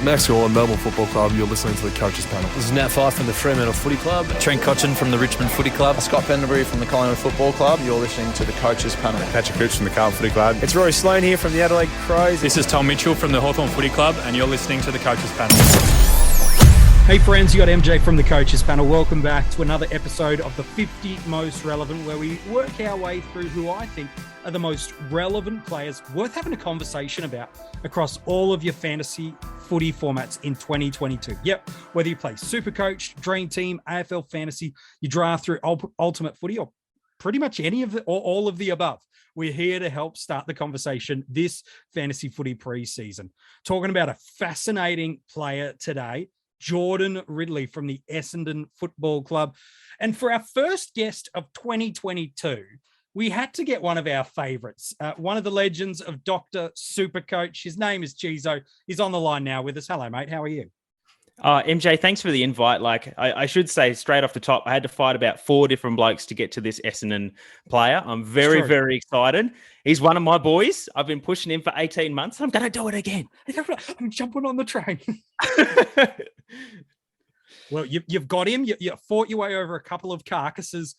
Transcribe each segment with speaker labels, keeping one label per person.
Speaker 1: Max Gorlin, Melbourne Football Club. You're listening to the Coaches Panel.
Speaker 2: This is Nat Fyfe from the Fremantle Footy Club.
Speaker 3: Trent Cotchin from the Richmond Footy Club.
Speaker 4: Scott Pendlebury from the Collingwood Football Club. You're listening to the Coaches Panel.
Speaker 5: Patrick Cooch from the Carlton Footy Club.
Speaker 6: It's Rory Sloane here from the Adelaide Crows.
Speaker 7: This is Tom Mitchell from the Hawthorn Footy Club, and you're listening to the Coaches Panel.
Speaker 8: Hey friends, you got MJ from the Coaches Panel. Welcome back to another episode of the 50 Most Relevant, where we work our way through who I think are the most relevant players worth having a conversation about across all of your fantasy footy formats in 2022. Yep, whether you play SuperCoach, DreamTeam, AFL Fantasy, you draft through Ultimate Footy, or pretty much any of the or all of the above. We're here to help start the conversation this fantasy footy preseason. Talking about a fascinating player today, Jordan Ridley from the Essendon Football Club. And for our first guest of 2022, we had to get one of our favorites, one of the legends of Doctor SuperCoach. His name is Cheezo. He's on the line now with us. Hello, mate. How are you?
Speaker 9: MJ, thanks for the invite. I should say straight off the top, I had to fight about 4 different blokes to get to this Essendon player. I'm very excited. He's one of my boys. I've been pushing him for 18 months. I'm going to do it again.
Speaker 8: I'm jumping on the train. Well, you've got him. You fought your way over a couple of carcasses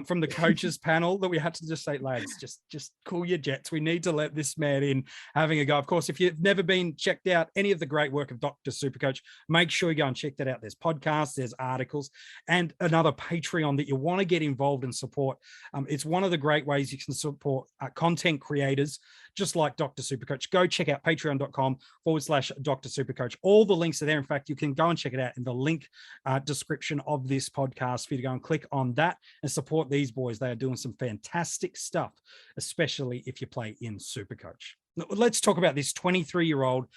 Speaker 8: from the Coaches Panel that we had to just say, lads, just cool your jets. We need to let this man in having a go. Of course, if you've never been checked out any of the great work of Dr. SuperCoach, make sure you go and check that out. There's podcasts, there's articles, and another Patreon that you want to get involved and support. It's one of the great ways you can support content creators just like Dr. SuperCoach. Go check out patreon.com/Dr. SuperCoach. All the links are there. In fact, you can go and check it out in the link description of this podcast for you to go and click on that and support these boys. They are doing some fantastic stuff, especially if you play in SuperCoach. Let's talk about this 23-year-old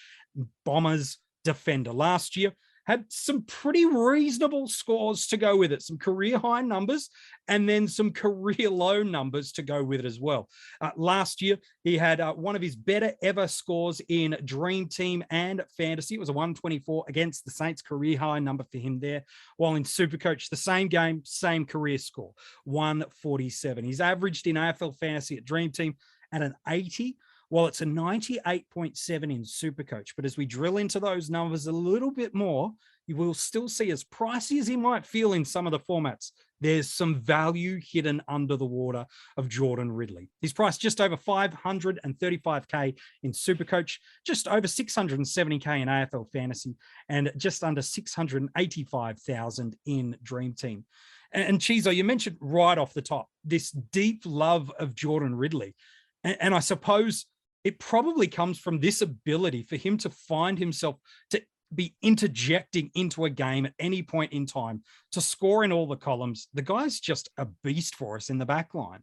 Speaker 8: Bombers defender. Last year, had some pretty reasonable scores to go with it, some career high numbers, and then some career low numbers to go with it as well. Last year, he had one of his better ever scores in Dream Team and Fantasy. It was a 124 against the Saints, career high number for him there. While in SuperCoach, the same game, same career score, 147. He's averaged in AFL Fantasy at Dream Team at an 80. Well, it's a 98.7 in SuperCoach, but as we drill into those numbers a little bit more, you will still see, as pricey as he might feel in some of the formats, there's some value hidden under the water of Jordan Ridley. He's priced just over $535K in SuperCoach, just over $670K in AFL Fantasy, and just under $685,000 in Dream Team. And Cheezo, you mentioned right off the top, this deep love of Jordan Ridley. And I suppose it probably comes from this ability for him to find himself to be interjecting into a game at any point in time to score in all the columns. The guy's just a beast for us in the back line.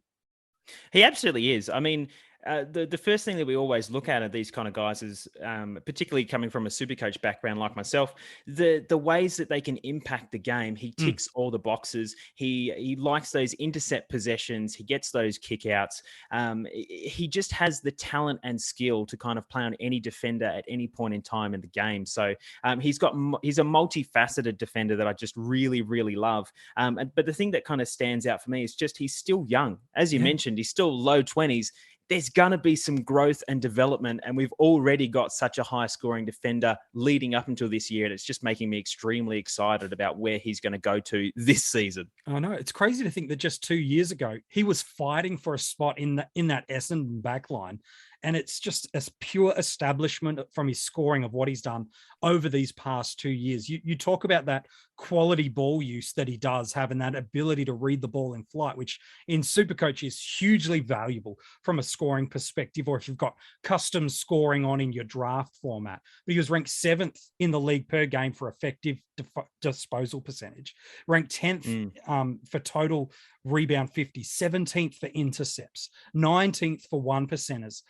Speaker 9: He absolutely is. I mean, the first thing that we always look at these kind of guys is, particularly coming from a SuperCoach background like myself, the ways that they can impact the game. He ticks all the boxes. He likes those intercept possessions. He gets those kickouts. He just has the talent and skill to kind of play on any defender at any point in time in the game. So he's a multifaceted defender that I just really love. But the thing that kind of stands out for me is just he's still young. As you mentioned, he's still low 20s. There's going to be some growth and development, and we've already got such a high-scoring defender leading up until this year, and it's just making me extremely excited about where he's going to go to this season.
Speaker 8: I know. It's crazy to think that just 2 years ago, he was fighting for a spot in that Essendon backline, and it's just a pure establishment from his scoring of what he's done over these past 2 years. You talk about that quality ball use that he does have and that ability to read the ball in flight, which in SuperCoach is hugely valuable from a scoring perspective, or if you've got custom scoring on in your draft format. But he was ranked 7th in the league per game for effective disposal percentage, ranked 10th for total rebound 50, 17th for intercepts, 19th for 1%ers.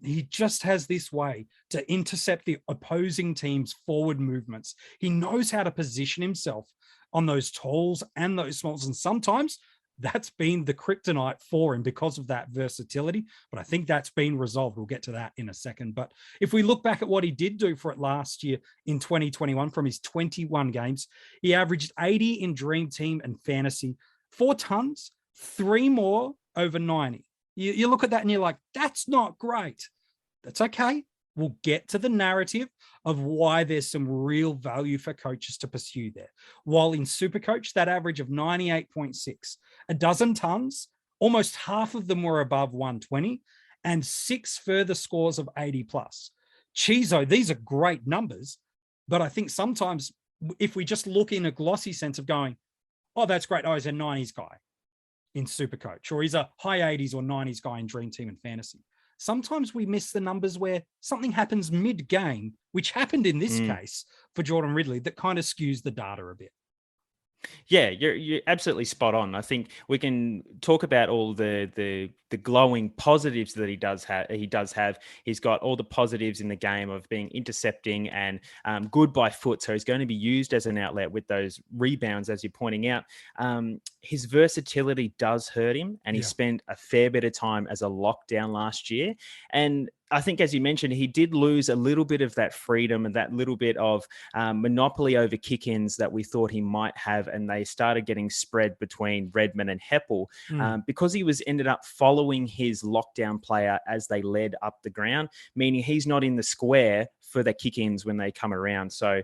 Speaker 8: He just has this way to intercept the opposing team's forward movements. He knows how to position himself on those talls and those smalls, and sometimes that's been the kryptonite for him because of that versatility. But I think that's been resolved. We'll get to that in a second. But if we look back at what he did do for it last year in 2021, from his 21 games, he averaged 80 in Dream Team and Fantasy, 4 tons, 3 more over 90. You look at that and you're like, that's not great. That's okay. will get to the narrative of why there's some real value for coaches to pursue there. While in SuperCoach, that average of 98.6, a dozen tons, almost half of them were above 120, and 6 further scores of 80 plus. Cheezo, these are great numbers, but I think sometimes if we just look in a glossy sense of going, oh, that's great. Oh, he's a 90s guy in SuperCoach, or he's a high 80s or 90s guy in Dream Team and Fantasy. Sometimes we miss the numbers where something happens mid-game, which happened in this case for Jordan Ridley, that kind of skews the data a bit.
Speaker 9: Yeah, you're absolutely spot on. I think we can talk about all the glowing positives that he does have. He's got all the positives in the game of being intercepting and good by foot. So he's going to be used as an outlet with those rebounds, as you're pointing out. His versatility does hurt him, and he spent a fair bit of time as a lockdown last year. And I think, as you mentioned, he did lose a little bit of that freedom and that little bit of monopoly over kick-ins that we thought he might have. And they started getting spread between Redmond and Heppel because he ended up following his lockdown player as they led up the ground, meaning he's not in the square for the kick-ins when they come around. So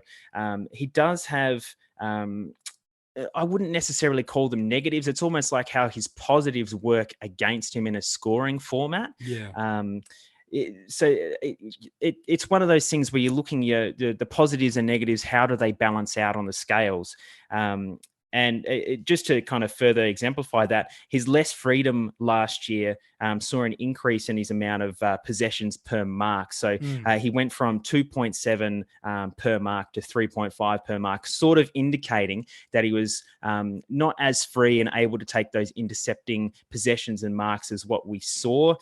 Speaker 9: he does have... I wouldn't necessarily call them negatives. It's almost like how his positives work against him in a scoring format. It's one of those things where you're looking at the positives and negatives. How do they balance out on the scales? And just to kind of further exemplify that, his less freedom last year saw an increase in his amount of possessions per mark. So he went from 2.7 per mark to 3.5 per mark, sort of indicating that he was not as free and able to take those intercepting possessions and marks as what we saw.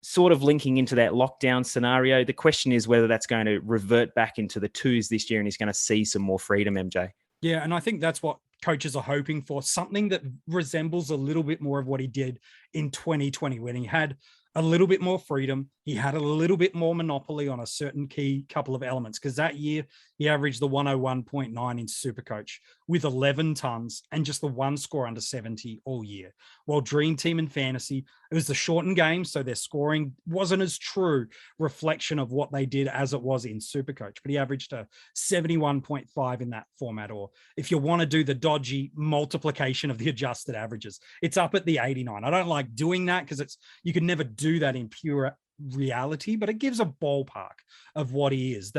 Speaker 9: Sort of linking into that lockdown scenario. The question is whether that's going to revert back into the twos this year and he's going to see some more freedom, MJ.
Speaker 8: Yeah, and I think that's what coaches are hoping for, something that resembles a little bit more of what he did in 2020 when he had a little bit more freedom. He had a little bit more monopoly on a certain key couple of elements, because that year he averaged the 101.9 in SuperCoach with 11 tons and just the one score under 70 all year. While Dream Team and Fantasy, it was the shortened game, so their scoring wasn't as true reflection of what they did as it was in SuperCoach, but he averaged a 71.5 in that format. Or if you want to do the dodgy multiplication of the adjusted averages, it's up at the 89. I don't like doing that because you can never do that in pure reality, but it gives a ballpark of what he is.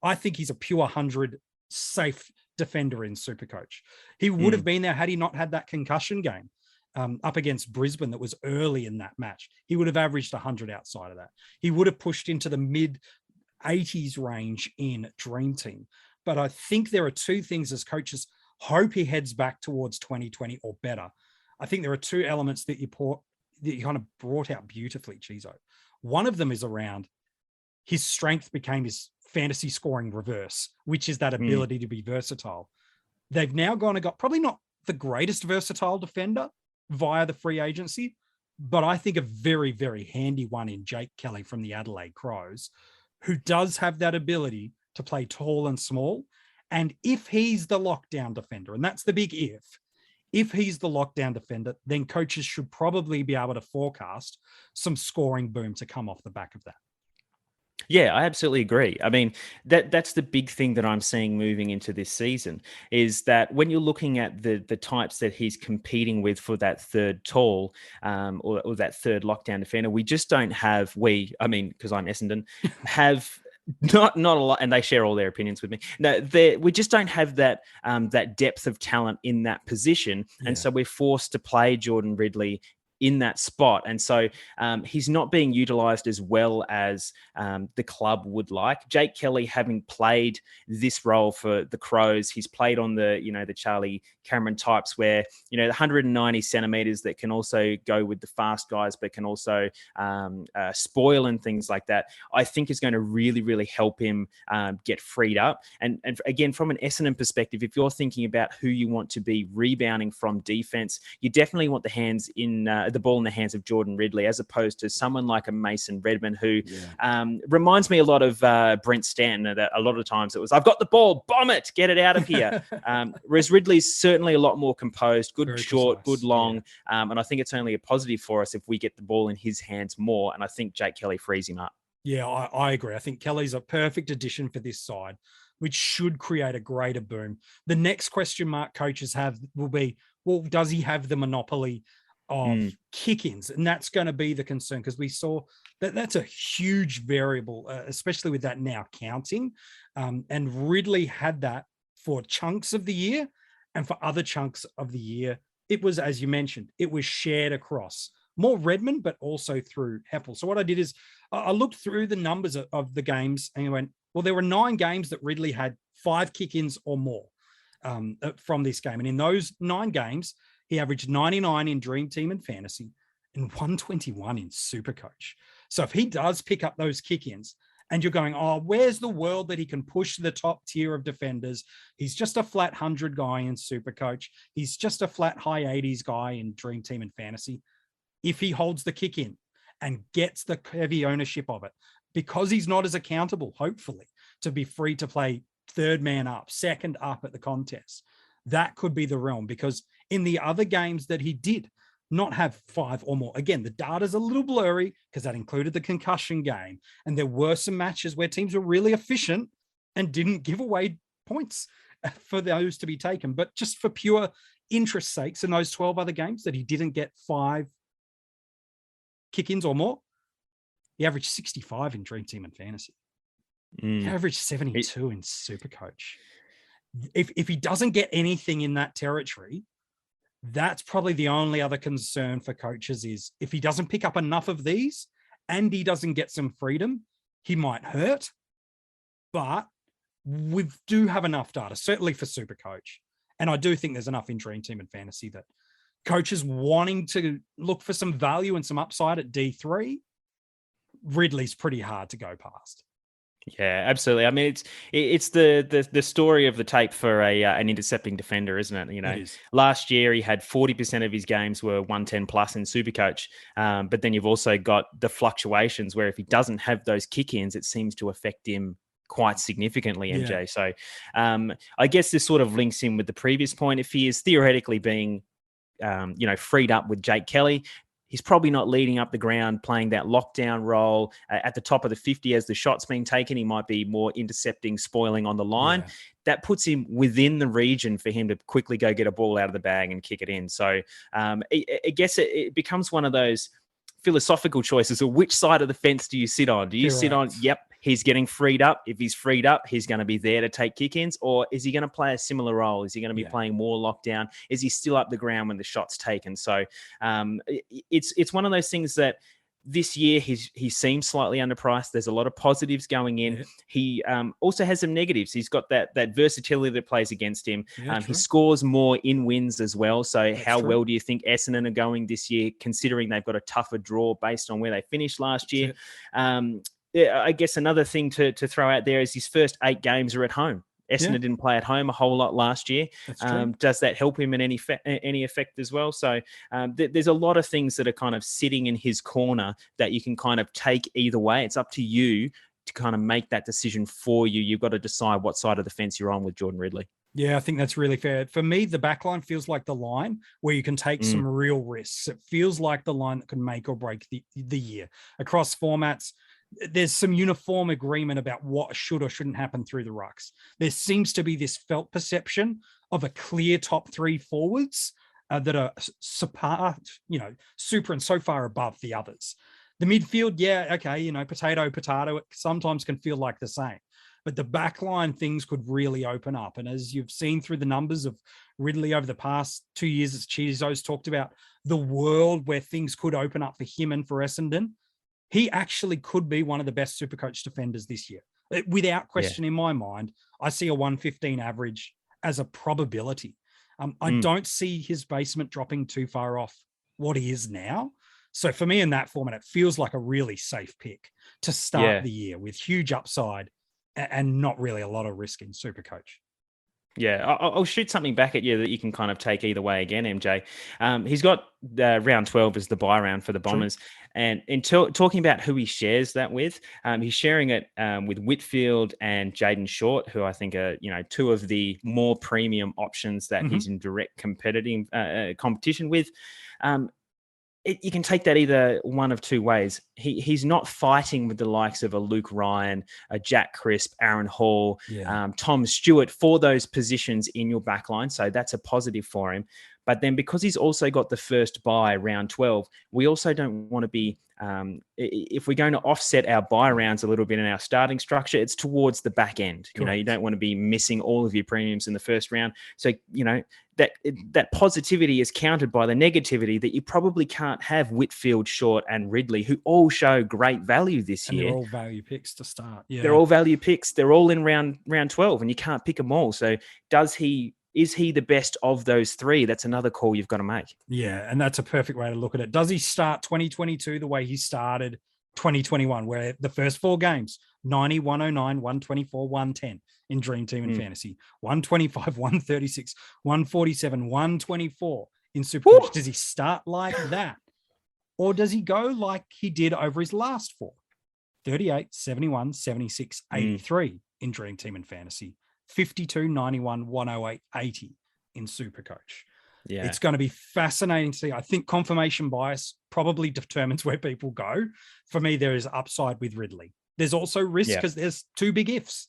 Speaker 8: I think he's a pure 100 safe defender in SuperCoach. He would have been there had he not had that concussion game up against Brisbane that was early in that match. He would have averaged 100 outside of that. He would have pushed into the mid 80s range in Dream Team. But I think there are two things as coaches hope he heads back towards 2020 or better. I think there are two elements that you kind of brought out beautifully, Cheezo. One of them is around his strength became his fantasy scoring reverse, which is that ability to be versatile. They've now gone and got probably not the greatest versatile defender via the free agency, but I think a very, very handy one in Jake Kelly from the Adelaide Crows, who does have that ability to play tall and small. And if he's the lockdown defender, and that's the big if he's the lockdown defender, then coaches should probably be able to forecast some scoring boom to come off the back of that.
Speaker 9: Yeah, I absolutely agree. I mean, that's the big thing that I'm seeing moving into this season is that when you're looking at the types that he's competing with for that third tall or that third lockdown defender, we just don't have, because I'm Essendon, have not a lot, and they share all their opinions with me. No, we just don't have that depth of talent in that position, and so we're forced to play Jordan Ridley in that spot. And so he's not being utilized as well as the club would like. Jake Kelly, having played this role for the Crows, he's played on the Charlie Cameron types where, the 190 centimeters that can also go with the fast guys, but can also spoil and things like that, I think is going to really, really help him get freed up. And again, from an Essendon perspective, if you're thinking about who you want to be rebounding from defense, you definitely want the ball in the hands of Jordan Ridley, as opposed to someone like a Mason Redmond, who reminds me a lot of Brent Stanton. That a lot of times it was, I've got the ball, bomb it, get it out of here. Whereas Ridley's certainly a lot more composed, good short, good long. And I think it's only a positive for us if we get the ball in his hands more. And I think Jake Kelly frees him up.
Speaker 8: Yeah, I agree. I think Kelly's a perfect addition for this side, which should create a greater boom. The next question mark coaches have will be, well, does he have the monopoly of kick-ins? And that's going to be the concern, because we saw that that's a huge variable, especially with that now counting. And Ridley had that for chunks of the year, and for other chunks of the year, it was, as you mentioned, it was shared across more Redmond, but also through Heppel. So what I did is I looked through the numbers of the games and I went, well, there were 9 games that Ridley had 5 kick-ins or more from this game. And in those 9 games, he averaged 99 in Dream Team and Fantasy and 121 in SuperCoach. So if he does pick up those kick-ins, and you're going, oh, where's the world that he can push the top tier of defenders? He's just a flat 100 guy in SuperCoach. He's just a flat high 80s guy in Dream Team and Fantasy. If he holds the kick in and gets the heavy ownership of it, because he's not as accountable, hopefully, to be free to play third man up, second up at the contest, that could be the realm. Because in the other games that he did not have 5 or more, again, the data's a little blurry because that included the concussion game. And there were some matches where teams were really efficient and didn't give away points for those to be taken. But just for pure interest sakes, in those 12 other games that he didn't get 5 kick-ins or more, he averaged 65 in Dream Team and Fantasy. He averaged 72 in SuperCoach. If he doesn't get anything in that territory, that's probably the only other concern for coaches is if he doesn't pick up enough of these and he doesn't get some freedom, he might hurt. But we do have enough data, certainly for SuperCoach. And I do think there's enough in Dream Team and Fantasy that coaches wanting to look for some value and some upside at D3, Ridley's pretty hard to go past.
Speaker 9: Yeah, absolutely. I mean, it's the story of the tape for an intercepting defender, isn't it? You know, last year he had 40% of his games were 110 plus in SuperCoach, but then you've also got the fluctuations where if he doesn't have those kick-ins, it seems to affect him quite significantly, MJ. Yeah. So I guess this sort of links in with the previous point. If he is theoretically being freed up with Jake Kelly, he's probably not leading up the ground, playing that lockdown role at the top of the 50 as the shot's being taken. He might be more intercepting, spoiling on the line. Yeah. That puts him within the region for him to quickly go get a ball out of the bag and kick it in. So I guess it becomes one of those philosophical choices of which side of the fence do you sit on? Do you sit on, yep, he's getting freed up. If he's freed up, he's going to be there to take kick-ins, or is he going to play a similar role? Is he going to be playing more lockdown? Is he still up the ground when the shot's taken? So it's one of those things that this year he seems slightly underpriced. There's a lot of positives going in. Yeah. He also has some negatives. He's got that versatility that plays against him. He scores more in wins as well. So that's how well do you think Essendon are going this year, considering they've got a tougher draw based on where they finished last year? I guess another thing to throw out there is his first 8 games are at home. Essendon didn't play at home a whole lot last year. Does that help him in any effect as well? So there's a lot of things that are kind of sitting in his corner that you can kind of take either way. It's up to you to kind of make that decision for you. You've got to decide what side of the fence you're on with Jordan Ridley. Yeah, I think that's really fair. For me, the back line feels like the line where you can take some real risks. It feels like the line that can make or break the year. Across formats, there's some uniform agreement about what should or shouldn't happen through the rucks. There seems to be this felt perception of a clear top 3 forwards that are super and so far above the others. The midfield, potato, it sometimes can feel like the same. But the backline things could really open up. And as you've seen through the numbers of Ridley over the past 2 years, as Cheezo's talked about, the world where things could open up for him and for Essendon, he actually could be one of the best SuperCoach defenders this year. Without question in my mind, I see a 115 average as a probability. I don't see his basement dropping too far off what he is now. So for me in that format, it feels like a really safe pick to start the year with huge upside and not really a lot of risk in SuperCoach. Yeah, I'll shoot something back at you that you can kind of take either way again, MJ. He's got round 12 as the bye round for the Bombers. True. And in talking about who he shares that with, he's sharing it with Whitfield and Jaden Short, who I think are, 2 of the more premium options that he's in direct competition with. you can take that either one of two ways. He's not fighting with the likes of a Luke Ryan, a Jack Crisp, Aaron Hall, Tom Stewart for those positions in your backline. So that's a positive for him. But then because he's also got the first bye round 12, we also don't want to be, if we're going to offset our bye rounds a little bit in our starting structure, it's towards the back end. Correct. You know, you don't want to be missing all of your premiums in the first round. So, you know, that positivity is countered by the negativity that you probably can't have Whitfield, Short, and Ridley, who all show great value this year.
Speaker 8: They're all value picks to start. Yeah,
Speaker 9: they're all value picks. They're all in round 12, and you can't pick them all. So is he the best of those three? That's another call you've got to make.
Speaker 8: Yeah, and that's a perfect way to look at it. Does he start 2022 the way he started 2021, where the first 4 games, 90, 109, 124, 110 in Dream Team and Fantasy, 125, 136, 147, 124 in Supercoach? Does he start like that? Or does he go like he did over his last 4? 38, 71, 76, 83 in Dream Team and Fantasy. 52, 91, 108, 80 in Supercoach. Yeah. It's going to be fascinating to see. I think confirmation bias probably determines where people go. For me, there is upside with Ridley. There's also risk because there's 2 big ifs.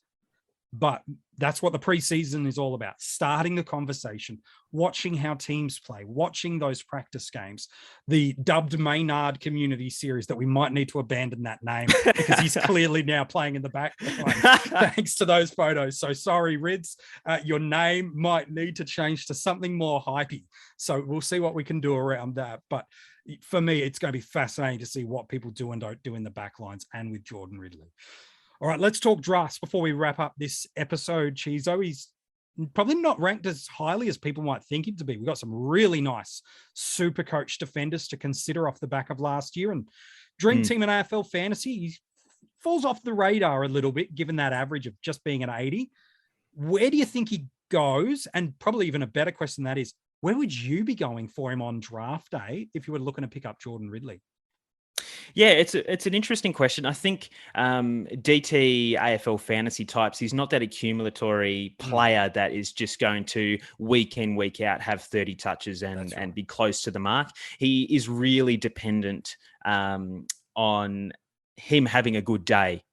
Speaker 8: But that's what the preseason is all about. Starting the conversation, watching how teams play, watching those practice games, the dubbed Maynard Community Series that we might need to abandon that name because he's clearly now playing in the back thanks to those photos. So sorry, Rids, your name might need to change to something more hypey. So we'll see what we can do around that. But for me, it's going to be fascinating to see what people do and don't do in the back lines and with Jordan Ridley. All right, let's talk drafts before we wrap up this episode, Cheezo. He's probably not ranked as highly as people might think him to be. We've got some really nice Supercoach defenders to consider off the back of last year. And Dream Team and AFL Fantasy, he falls off the radar a little bit, given that average of just being an 80. Where do you think he goes? And probably even a better question than that is, where would you be going for him on draft day if you were looking to pick up Jordan Ridley?
Speaker 9: Yeah, it's an interesting question. I think DT AFL fantasy types, he's not that accumulatory player that is just going to week in, week out have 30 touches and be close to the mark. He is really dependent on him having a good day.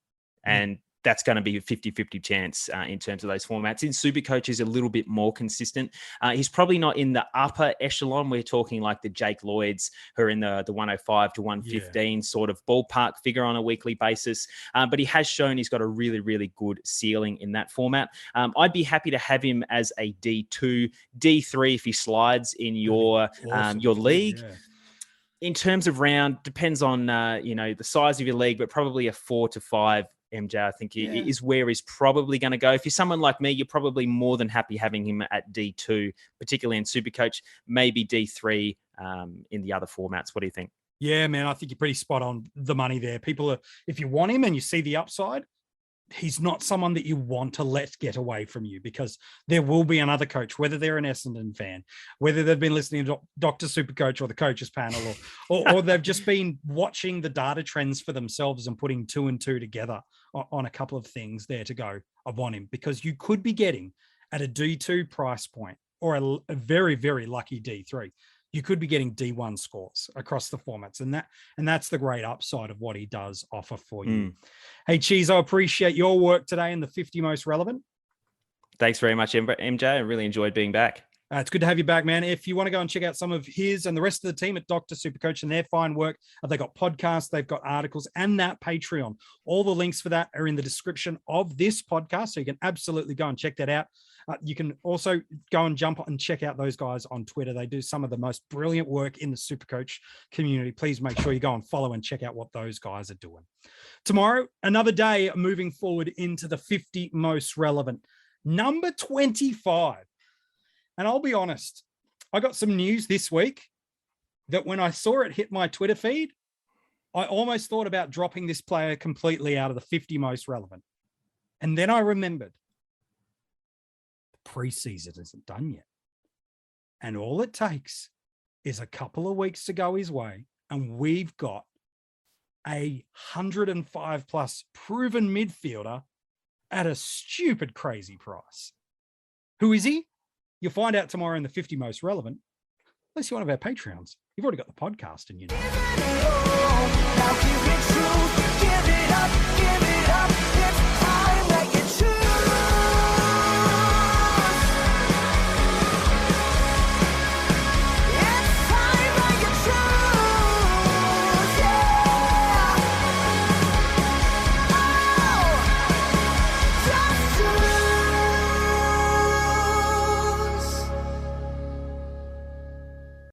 Speaker 9: And that's going to be a 50-50 chance in terms of those formats. In Supercoach, he's a little bit more consistent. He's probably not in the upper echelon. We're talking like the Jake Lloyds, who are in the 105 to 115 sort of ballpark figure on a weekly basis. But he has shown he's got a really, really good ceiling in that format. I'd be happy to have him as a D2, D3 if he slides in your league. Yeah. In terms of round, depends on the size of your league, but probably a 4 to 5 MJ, I think is where he's probably going to go. If you're someone like me, you're probably more than happy having him at D2, particularly in Supercoach, maybe D3 in the other formats. What do you think?
Speaker 8: Yeah, man, I think you're pretty spot on the money there. People are, if you want him and you see the upside, he's not someone that you want to let get away from you, because there will be another coach, whether they're an Essendon fan, whether they've been listening to Dr. SuperCoach or the coaches panel, or they've just been watching the data trends for themselves and putting 2 and 2 together on a couple of things there to go, I want him, because you could be getting at a D2 price point or a very, very lucky D3. You could be getting D1 scores across the formats. And that's the great upside of what he does offer for you. Hey, Cheezo, I appreciate your work today in the 50 most relevant.
Speaker 9: Thanks very much, MJ. I really enjoyed being back.
Speaker 8: It's good to have you back, man. If you want to go and check out some of his and the rest of the team at Dr. SuperCoach and their fine work, they've got podcasts, they've got articles, and that Patreon. All the links for that are in the description of this podcast, so you can absolutely go and check that out. You can also go and jump and check out those guys on Twitter. They do some of the most brilliant work in the SuperCoach community. Please make sure you go and follow and check out what those guys are doing. Tomorrow, another day moving forward into the 50 most relevant. Number 25. And I'll be honest, I got some news this week that when I saw it hit my Twitter feed, I almost thought about dropping this player completely out of the 50 most relevant. And then I remembered the preseason isn't done yet. And all it takes is a couple of weeks to go his way. And we've got a 105 plus proven midfielder at a stupid, crazy price. Who is he? You'll find out tomorrow in the 50 most relevant. unless you're one of our Patreons. You've already got the podcast and you know.